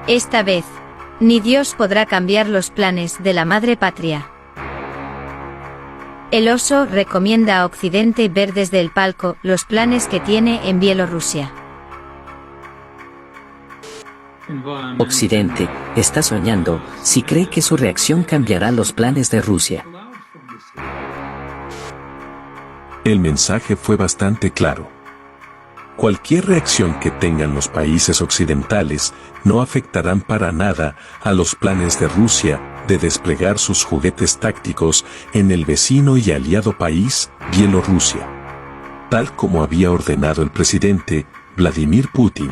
Esta vez, ni Dios podrá cambiar los planes de la madre patria. El oso recomienda a Occidente ver desde el palco los planes que tiene en Bielorrusia. Occidente está soñando si cree que su reacción cambiará los planes de Rusia. El mensaje fue bastante claro. Cualquier reacción que tengan los países occidentales no afectarán para nada a los planes de Rusia de desplegar sus juguetes tácticos en el vecino y aliado país, Bielorrusia, tal como había ordenado el presidente Vladimir Putin.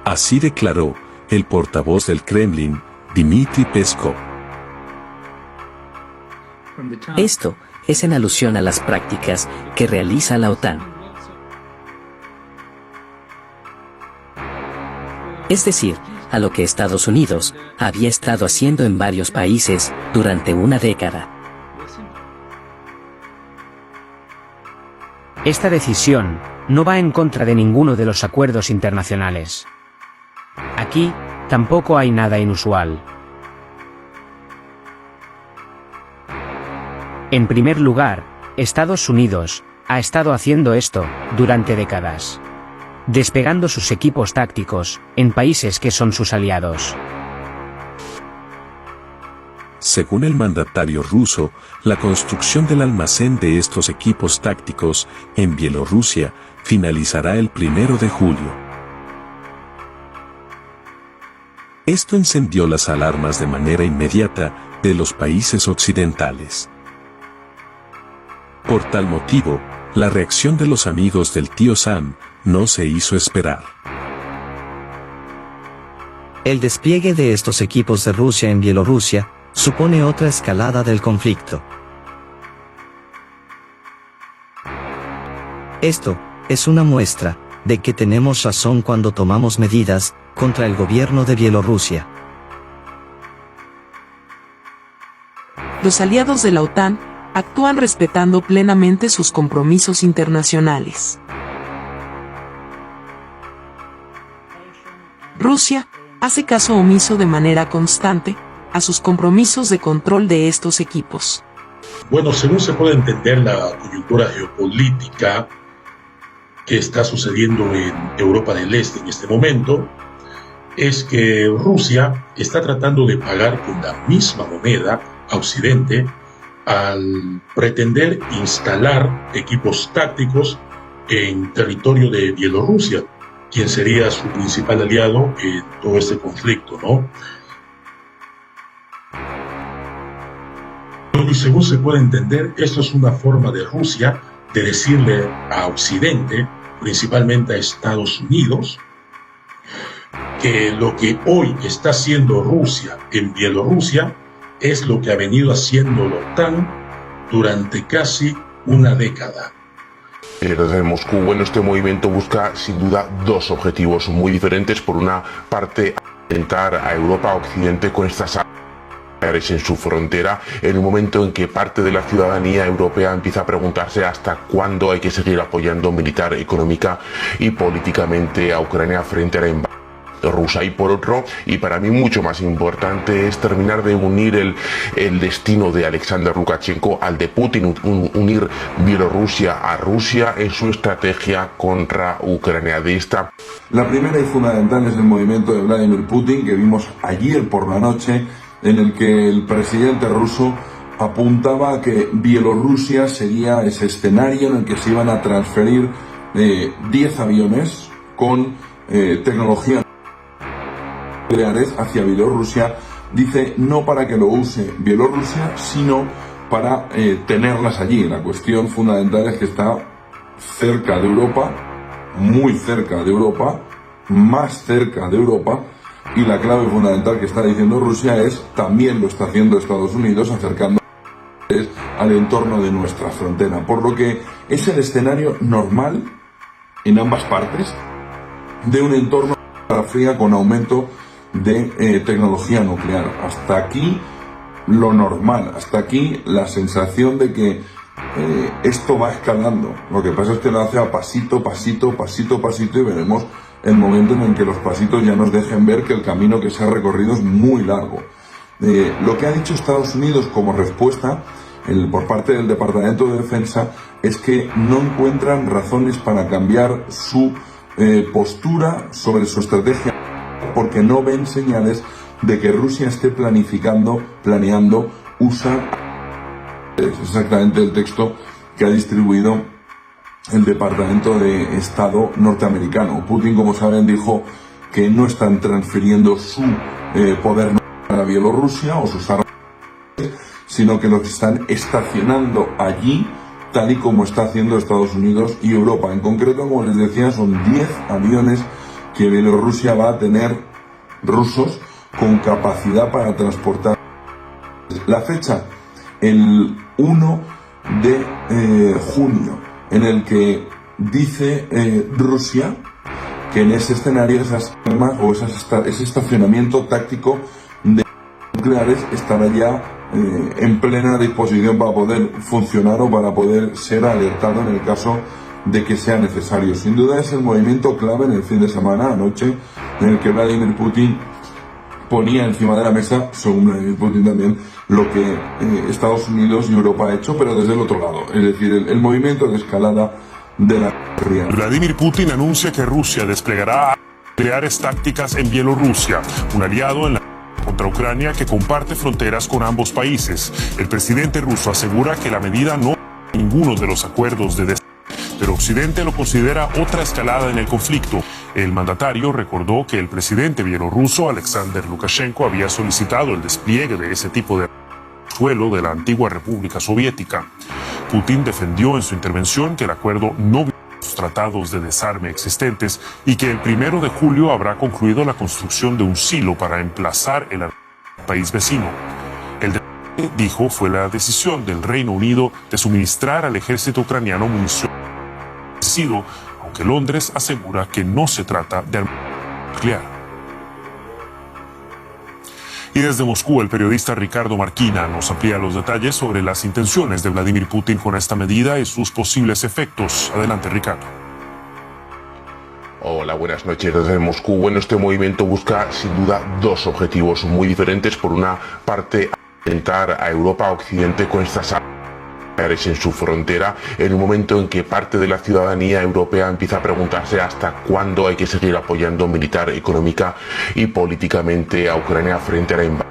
Así declaró el portavoz del Kremlin, Dmitry Peskov. Esto es en alusión a las prácticas que realiza la OTAN. Es decir, a lo que Estados Unidos había estado haciendo en varios países durante una década. Esta decisión no va en contra de ninguno de los acuerdos internacionales. Aquí, tampoco hay nada inusual. En primer lugar, Estados Unidos ha estado haciendo esto durante décadas, despegando sus equipos tácticos en países que son sus aliados. Según el mandatario ruso, la construcción del almacén de estos equipos tácticos en Bielorrusia finalizará el 1 de julio. Esto encendió las alarmas de manera inmediata de los países occidentales. Por tal motivo, la reacción de los amigos del tío Sam no se hizo esperar. El despliegue de estos equipos de Rusia en Bielorrusia supone otra escalada del conflicto. Esto es una muestra de que tenemos razón cuando tomamos medidas contra el gobierno de Bielorrusia. Los aliados de la OTAN actúan respetando plenamente sus compromisos internacionales. Rusia hace caso omiso de manera constante a sus compromisos de control de estos equipos. Bueno, según se puede entender la coyuntura geopolítica que está sucediendo en Europa del Este en este momento, es que Rusia está tratando de pagar con la misma moneda a Occidente al pretender instalar equipos tácticos en territorio de Bielorrusia, quien sería su principal aliado en todo este conflicto, ¿no? Y según se puede entender, esto es una forma de Rusia de decirle a Occidente, principalmente a Estados Unidos, que lo que hoy está haciendo Rusia en Bielorrusia es lo que ha venido haciendo la OTAN durante casi una década. Desde Moscú, bueno, este movimiento busca sin duda dos objetivos muy diferentes. Por una parte, alentar a Europa, a Occidente con estas áreas en su frontera, en un momento en que parte de la ciudadanía europea empieza a preguntarse hasta cuándo hay que seguir apoyando militar, económica y políticamente a Ucrania frente a la invasión rusa. Y por otro, y para mí mucho más importante, es terminar de unir el destino de Alexander Lukashenko al de Putin, unir Bielorrusia a Rusia en su estrategia contra Ucrania. La primera y fundamental es el movimiento de Vladimir Putin, que vimos ayer por la noche, en el que el presidente ruso apuntaba a que Bielorrusia sería ese escenario en el que se iban a transferir 10 aviones con tecnología nucleares hacia Bielorrusia. Dice, no para que lo use Bielorrusia, sino para tenerlas allí. La cuestión fundamental es que está cerca de Europa, muy cerca de Europa, más cerca de Europa, y la clave fundamental que está diciendo Rusia es, también lo está haciendo Estados Unidos, acercando al entorno de nuestra frontera, por lo que es el escenario normal en ambas partes de un entorno fría con aumento de tecnología nuclear. Hasta aquí lo normal, hasta aquí la sensación de que esto va escalando. Lo que pasa es que lo hace a pasito, pasito, pasito, pasito, y veremos el momento en el que los pasitos ya nos dejen ver que el camino que se ha recorrido es muy largo. Lo que ha dicho Estados Unidos como respuesta por parte del Departamento de Defensa es que no encuentran razones para cambiar su postura sobre su estrategia, porque no ven señales de que Rusia esté planeando usar. Es exactamente el texto que ha distribuido el Departamento de Estado norteamericano. Putin, como saben, dijo que no están transfiriendo su poder a Bielorrusia o sus armas, sino que los están estacionando allí, tal y como está haciendo Estados Unidos y Europa. En concreto, como les decía, son 10 aviones que Bielorrusia va a tener rusos con capacidad para transportar. La fecha, el 1 de junio, en el que dice Rusia que en ese escenario esas armas o ese estacionamiento táctico de nucleares estará ya en plena disposición para poder funcionar o para poder ser alertado en el caso de que sea necesario. Sin duda es el movimiento clave en el fin de semana, anoche, en el que Vladimir Putin ponía encima de la mesa, según Vladimir Putin también, lo que Estados Unidos y Europa ha hecho, pero desde el otro lado, es decir, el movimiento de escalada de la guerra. Vladimir Putin anuncia que Rusia desplegará nucleares tácticas en Bielorrusia, un aliado en la contra Ucrania que comparte fronteras con ambos países. El presidente ruso asegura que la medida no ninguno de los acuerdos de pero Occidente lo considera otra escalada en el conflicto. El mandatario recordó que el presidente bielorruso Alexander Lukashenko había solicitado el despliegue de ese tipo de suelo de la antigua República Soviética. Putin defendió en su intervención que el acuerdo no viola los tratados de desarme existentes y que el 1 de julio habrá concluido la construcción de un silo para emplazar el país vecino. El dijo fue la decisión del Reino Unido de suministrar al ejército ucraniano munición, aunque Londres asegura que no se trata de armamento nuclear. Y desde Moscú, el periodista Ricardo Marquina nos amplía los detalles sobre las intenciones de Vladimir Putin con esta medida y sus posibles efectos. Adelante, Ricardo. Hola, buenas noches desde Moscú. Bueno, este movimiento busca sin duda dos objetivos muy diferentes. Por una parte, alentar a Europa, a Occidente con estas en su frontera, en un momento en que parte de la ciudadanía europea empieza a preguntarse hasta cuándo hay que seguir apoyando militar, económica y políticamente a Ucrania frente a la invasión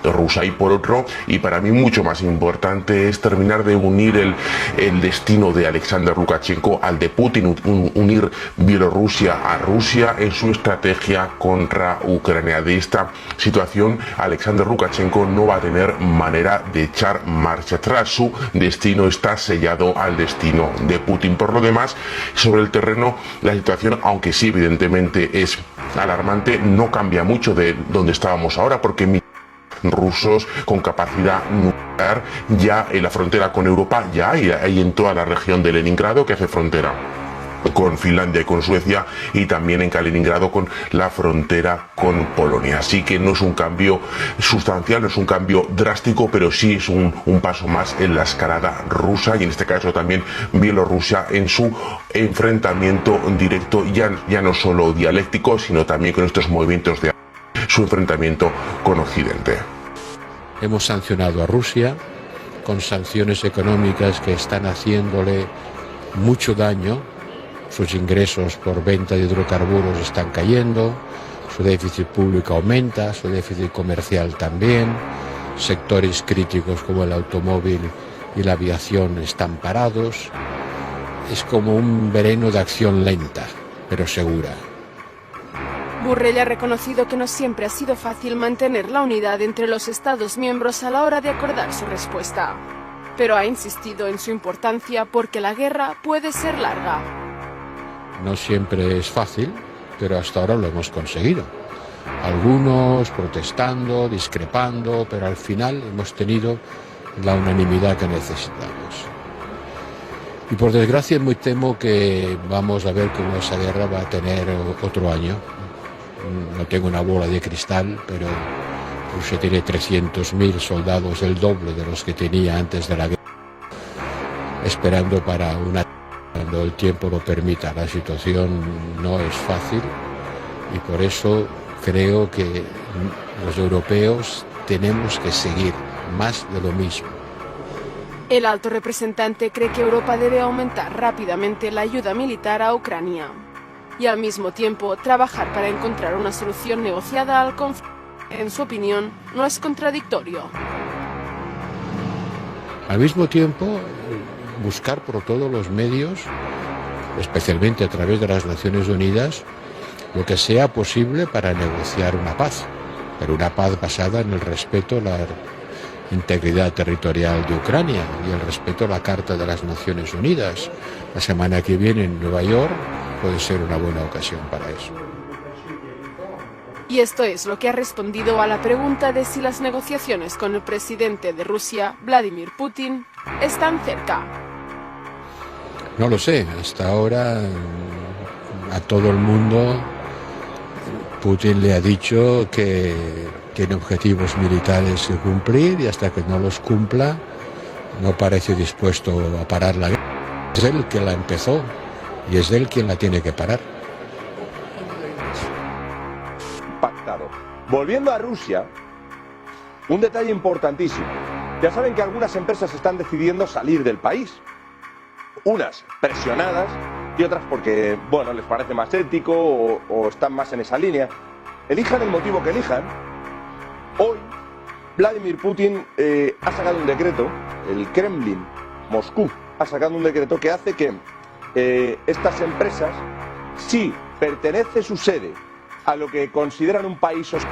rusa. Y por otro, y para mí mucho más importante, es terminar de unir el destino de Alexander Lukashenko al de Putin, unir Bielorrusia a Rusia en su estrategia contra Ucrania. De esta situación, Alexander Lukashenko no va a tener manera de echar marcha atrás. Su destino está sellado al destino de Putin. Por lo demás, sobre el terreno, la situación, aunque sí evidentemente es alarmante, no cambia mucho de donde estábamos ahora, porque rusos con capacidad nuclear ya en la frontera con Europa, ya hay en toda la región de Leningrado, que hace frontera con Finlandia y con Suecia, y también en Kaliningrado con la frontera con Polonia. Así que no es un cambio sustancial, no es un cambio drástico, pero sí es un paso más en la escalada rusa, y en este caso también Bielorrusia en su enfrentamiento directo, ya no solo dialéctico, sino también con estos movimientos de su enfrentamiento con Occidente. Hemos sancionado a Rusia con sanciones económicas que están haciéndole mucho daño. Sus ingresos por venta de hidrocarburos están cayendo, su déficit público aumenta, su déficit comercial también, sectores críticos como el automóvil y la aviación están parados. Es como un veneno de acción lenta, pero segura. Borrell ha reconocido que no siempre ha sido fácil mantener la unidad entre los Estados miembros a la hora de acordar su respuesta, pero ha insistido en su importancia porque la guerra puede ser larga. No siempre es fácil, pero hasta ahora lo hemos conseguido. Algunos protestando, discrepando, pero al final hemos tenido la unanimidad que necesitamos. Y por desgracia me temo que vamos a ver cómo esa guerra va a tener otro año. No tengo una bola de cristal, pero Rusia tiene 300.000 soldados, el doble de los que tenía antes de la guerra, esperando para una... Cuando el tiempo lo permita. La situación no es fácil, Y por eso creo que los europeos tenemos que seguir más de lo mismo. El alto representante cree que Europa debe aumentar rápidamente la ayuda militar a Ucrania y al mismo tiempo trabajar para encontrar una solución negociada al conflicto. En su opinión, no es contradictorio. Al mismo tiempo, buscar por todos los medios, especialmente a través de las Naciones Unidas, lo que sea posible para negociar una paz, pero una paz basada en el respeto a la integridad territorial de Ucrania y el respeto a la Carta de las Naciones Unidas. La semana que viene en Nueva York puede ser una buena ocasión para eso. Y esto es lo que ha respondido a la pregunta de si las negociaciones con el presidente de Rusia, Vladimir Putin, están cerca. No lo sé, hasta ahora a todo el mundo Putin le ha dicho que tiene objetivos militares que cumplir y hasta que no los cumpla no parece dispuesto a parar la guerra. Es él quien la empezó y es él quien la tiene que parar. Pactado. Volviendo a Rusia, un detalle importantísimo. Ya saben que algunas empresas están decidiendo salir del país. Unas presionadas y otras porque, bueno, les parece más ético o están más en esa línea. Elijan el motivo que elijan. Hoy, Vladimir Putin ha sacado un decreto, el Kremlin, Moscú, ha sacado un decreto que hace que estas empresas, si pertenece su sede a lo que consideran un país hostil,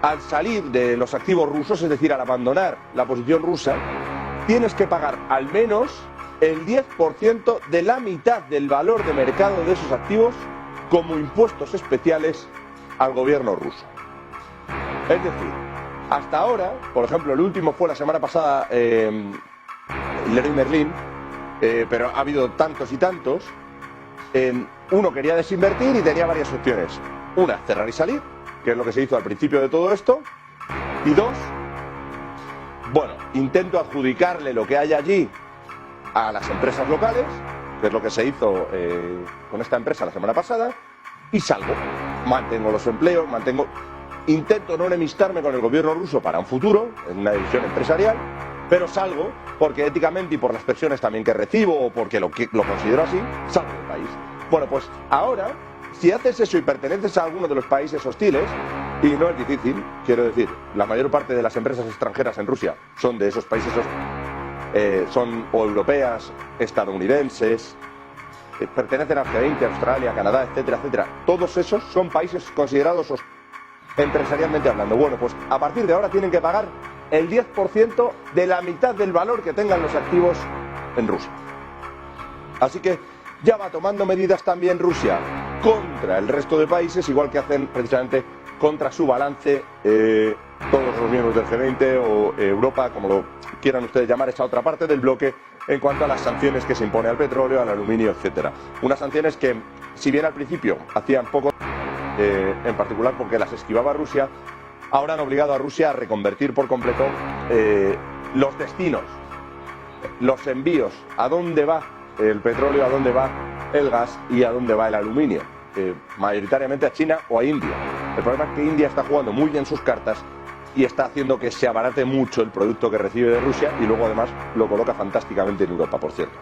al salir de los activos rusos, es decir, al abandonar la posición rusa, tienes que pagar al menos el 10% de la mitad del valor de mercado de esos activos como impuestos especiales al gobierno ruso. Es decir, hasta ahora, por ejemplo, el último fue la semana pasada, Leroy Merlin, pero ha habido tantos y tantos. Uno quería desinvertir y tenía varias opciones. Una, cerrar y salir, que es lo que se hizo al principio de todo esto. Y dos, bueno, intento adjudicarle lo que hay allí a las empresas locales, que es lo que se hizo con esta empresa la semana pasada, y salgo. Mantengo los empleos, intento no enemistarme con el gobierno ruso para un futuro, en una división empresarial, pero salgo porque éticamente y por las presiones también que recibo o porque lo considero así, salgo del país. Bueno, pues ahora, si haces eso y perteneces a alguno de los países hostiles, y no es difícil, quiero decir, la mayor parte de las empresas extranjeras en Rusia son de esos países hostiles, son o europeas, estadounidenses, pertenecen a G20, Australia, Canadá, etcétera, etcétera. Todos esos son países considerados hostiles, empresarialmente hablando. Bueno, pues a partir de ahora tienen que pagar el 10% de la mitad del valor que tengan los activos en Rusia. Así que ya va tomando medidas también Rusia contra el resto de países, igual que hacen precisamente contra su balance todos los miembros del G20 o Europa, como lo quieran ustedes llamar, esa otra parte del bloque en cuanto a las sanciones que se impone al petróleo, al aluminio, etcétera. Unas sanciones que, si bien al principio hacían poco, en particular porque las esquivaba Rusia, ahora han obligado a Rusia a reconvertir por completo los destinos, los envíos, a dónde va el petróleo, a dónde va el gas y a dónde va el aluminio, mayoritariamente a China o a India. El problema es que India está jugando muy bien sus cartas y está haciendo que se abarate mucho el producto que recibe de Rusia y luego además lo coloca fantásticamente en Europa, por cierto.